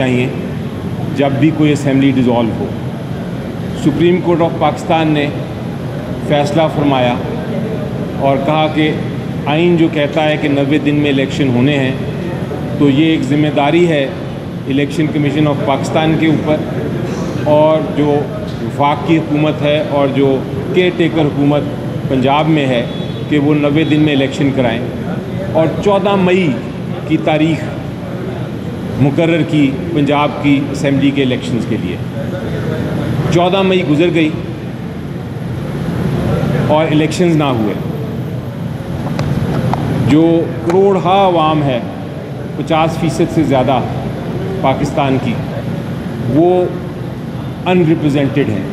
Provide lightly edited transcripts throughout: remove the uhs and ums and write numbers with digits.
चाहिए जब भी कोई असेंबली डिज़ोल्व हो। सुप्रीम कोर्ट ऑफ पाकिस्तान ने फ़ैसला फरमाया और कहा कि आइन जो कहता है कि 90 दिन में इलेक्शन होने हैं, तो ये एक ज़िम्मेदारी है इलेक्शन कमीशन ऑफ पाकिस्तान के ऊपर और जो वफाक की हुकूमत है और जो केयर टेकर हुकूमत पंजाब में है कि वो 90 दिन में इलेक्शन कराएं। और 14 मई की तारीख़ मुकर्रर की पंजाब की असेंबली के इलेक्शंस के लिए। 14 मई गुजर गई और इलेक्शंस ना हुए। जो करोड़हा आवाम है, 50% से ज़्यादा पाकिस्तान की, वो अनरिप्रेजेंटेड हैं,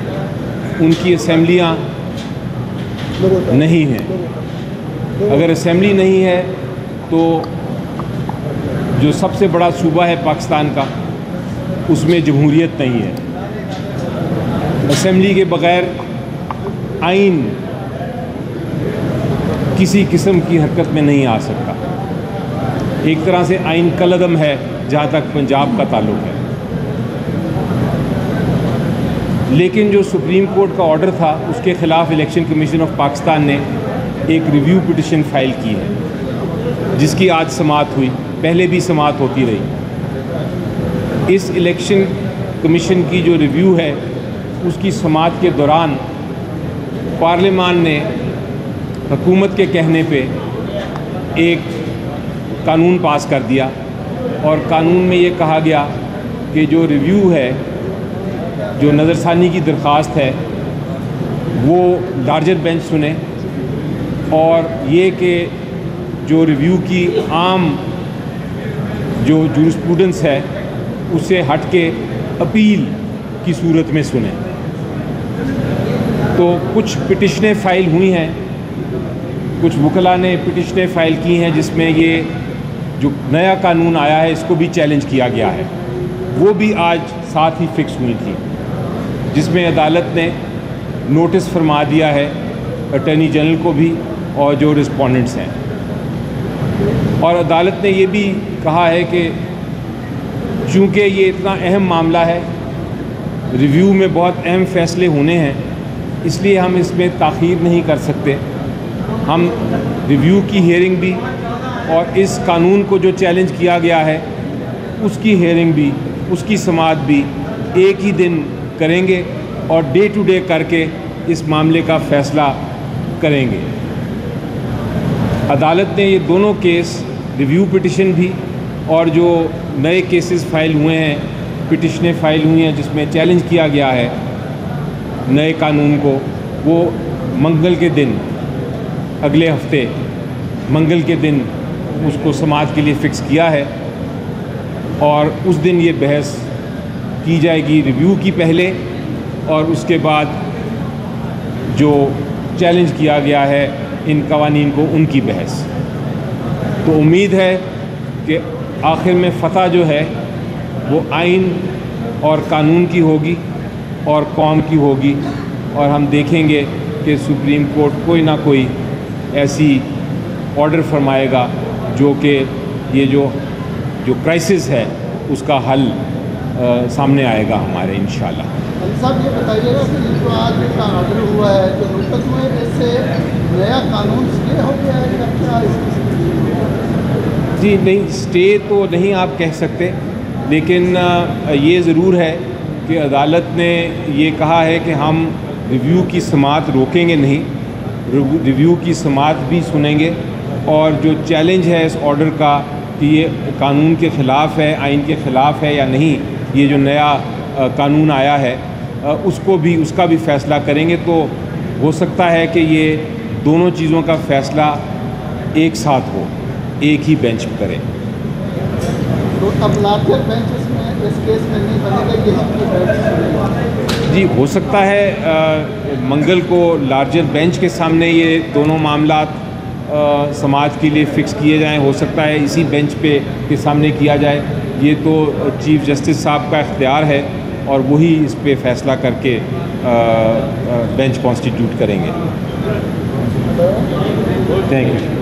उनकी असेंबलियाँ नहीं हैं। अगर असेंबली नहीं है तो जो सबसे बड़ा सूबा है पाकिस्तान का, उसमें जमहूरियत नहीं है। असेंबली के बग़ैर आइन किसी किस्म की हरकत में नहीं आ सकता। एक तरह से आइन कलअदम है जहाँ तक पंजाब का ताल्लुक़ है। लेकिन जो सुप्रीम कोर्ट का ऑर्डर था, उसके ख़िलाफ़ इलेक्शन कमीशन ऑफ पाकिस्तान ने एक रिव्यू पिटिशन फ़ाइल की है, जिसकी आज समाअत हुई। पहले भी समाअत होती रही। इस इलेक्शन कमीशन की जो रिव्यू है, उसकी समाअत के दौरान पार्लियामान ने हुकूमत के कहने पे एक कानून पास कर दिया और कानून में ये कहा गया कि जो रिव्यू है, जो नज़रसानी की दरख्वास्त है, वो लार्जर बेंच सुने और ये कि जो रिव्यू की आम जो जूरिस्प्रूडेंस है, उससे हट के अपील की सूरत में सुने। तो कुछ पिटिशनें फ़ाइल हुई हैं, कुछ वकला ने पिटिशनें फ़ाइल की हैं जिसमें ये जो नया कानून आया है, इसको भी चैलेंज किया गया है। वो भी आज साथ ही फिक्स हुई थी, जिसमें अदालत ने नोटिस फरमा दिया है अटॉर्नी जनरल को भी और जो रिस्पोंडेंट्स हैं। और अदालत ने ये भी कहा है कि चूँकि ये इतना अहम मामला है, रिव्यू में बहुत अहम फ़ैसले होने हैं, इसलिए हम इसमें ताख़ीर नहीं कर सकते। हम रिव्यू की हियरिंग भी और इस कानून को जो चैलेंज किया गया है, उसकी हियरिंग भी, उसकी समाअत भी एक ही दिन करेंगे और डे टू डे करके इस मामले का फ़ैसला करेंगे। अदालत ने ये दोनों केस, रिव्यू पिटिशन भी और जो नए केसेस फ़ाइल हुए हैं, पिटिशनें फ़ाइल हुई हैं जिसमें चैलेंज किया गया है नए कानून को, वो मंगल के दिन, अगले हफ्ते मंगल के दिन उसको समाअत के लिए फ़िक्स किया है और उस दिन ये बहस की जाएगी रिव्यू की पहले, और उसके बाद जो चैलेंज किया गया है इन कवानीन को, उनकी बहस। तो उम्मीद है कि आखिर में फ़तह जो है वो आइन और कानून की होगी और कौम की होगी, और हम देखेंगे कि सुप्रीम कोर्ट कोई ना कोई ऐसी ऑर्डर फरमाएगा जो कि ये जो क्राइसिस है उसका हल सामने आएगा हमारे, इंशाल्लाह। साहब ये बताइएगा कि जो आज का ऑर्डर हुआ है, जो नोटिस में, इससे नया कानून स्टे हो गया है या क्या? जी नहीं, स्टे तो नहीं आप कह सकते, लेकिन ये ज़रूर है कि अदालत ने ये कहा है कि हम रिव्यू की समाअत रोकेंगे नहीं, रिव्यू की समाअत भी सुनेंगे और जो चैलेंज है इस ऑर्डर का कि ये कानून के ख़िलाफ़ है, आइन के ख़िलाफ़ है या नहीं, ये जो नया कानून आया है, उसका भी फ़ैसला करेंगे। तो हो सकता है कि ये दोनों चीज़ों का फ़ैसला एक साथ हो, एक ही बेंच पर करें। तो अब लार्जर बेंच इसमें इस केस में नहीं बनेगा, ये जी हो सकता है मंगल को लार्जर बेंच के सामने ये दोनों मामलात समाअत के लिए फ़िक्स किए जाएं। हो सकता है इसी बेंच के सामने किया जाए। ये तो चीफ़ जस्टिस साहब का इख्तियार है और वही इस पे फ़ैसला करके बेंच कॉन्स्टिट्यूट करेंगे। Thank you.